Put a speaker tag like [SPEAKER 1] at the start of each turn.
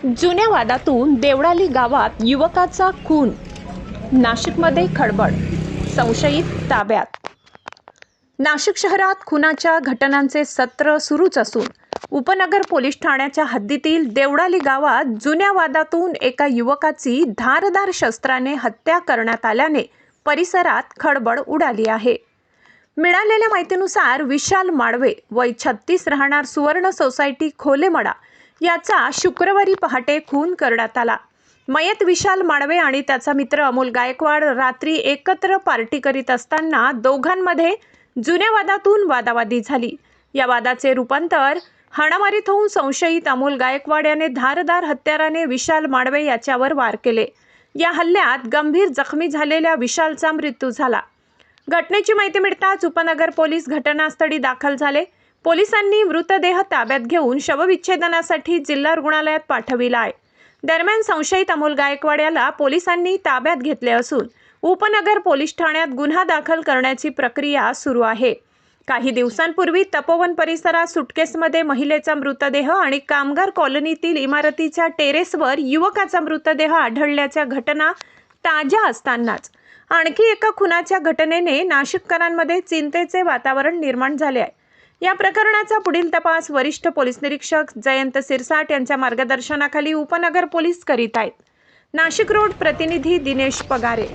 [SPEAKER 1] जुन्या वादातून देवळाली गावात युवकाचा खून, नाशिकमध्ये खळबळ, संशयित ताब्यात। नाशिक शहरात खुनाच्या घटनांचे सत्र सुरूच असून उपनगर पोलीस ठाण्याच्या हद्दीतील देवळाली गावात जुन्या वादातून एका युवकाची धारदार शस्त्राने हत्या करण्यात आल्याने परिसरात खळबळ उडाली आहे। मिळालेल्या माहितीनुसार विशाल माळवे वय 36 राहणार सुवर्ण सोसायटी खोलेमडा याचा शुक्रवारी पहाटे खून करण्यात आला। मयत विशाल माळवे आणि त्याचा मित्र अमोल गायकवाड रात्री एकत्र पार्टी करीत असताना दोघांमध्ये जुन्या वादातून वादावादी झाली। या वादाचे रूपांतर हाणामारीत होऊन संशयित अमोल गायकवाड याने धारदार हत्याराने विशाल माळवे याच्यावर वार केले। या हल्ल्यात गंभीर जखमी झालेल्या विशालचा मृत्यू झाला। घटनेची माहिती मिळताच उपनगर पोलीस घटनास्थळी दाखल झाले। पोलिसांनी मृतदेह ताब्यात घेऊन शवविच्छेदनासाठी जिल्हा रुग्णालयात पाठविला आहे। दरम्यान संशयित अमोल गायकवाड याला पोलिसांनी ताब्यात घेतले असून उपनगर पोलीस ठाण्यात गुन्हा दाखल करण्याची प्रक्रिया सुरू आहे। काही दिवसांपूर्वी तपोवन परिसरात सुटकेसमध्ये महिलेचा मृतदेह आणि कामगार कॉलनीतील इमारतीच्या टेरेसवर युवकाचा मृतदेह आढळल्याच्या घटना ताज्या असतानाच आणखी एका खुनाच्या घटनेने नाशिककरांमध्ये चिंतेचे वातावरण निर्माण झाले आहे। या प्रकरणाचा पुढील तपास वरिष्ठ पोलीस निरीक्षक जयंत सिरसाट यांच्या मार्गदर्शनाखाली उपनगर पोलीस करीत आहेत। नाशिक रोड प्रतिनिधी दिनेश पगारे।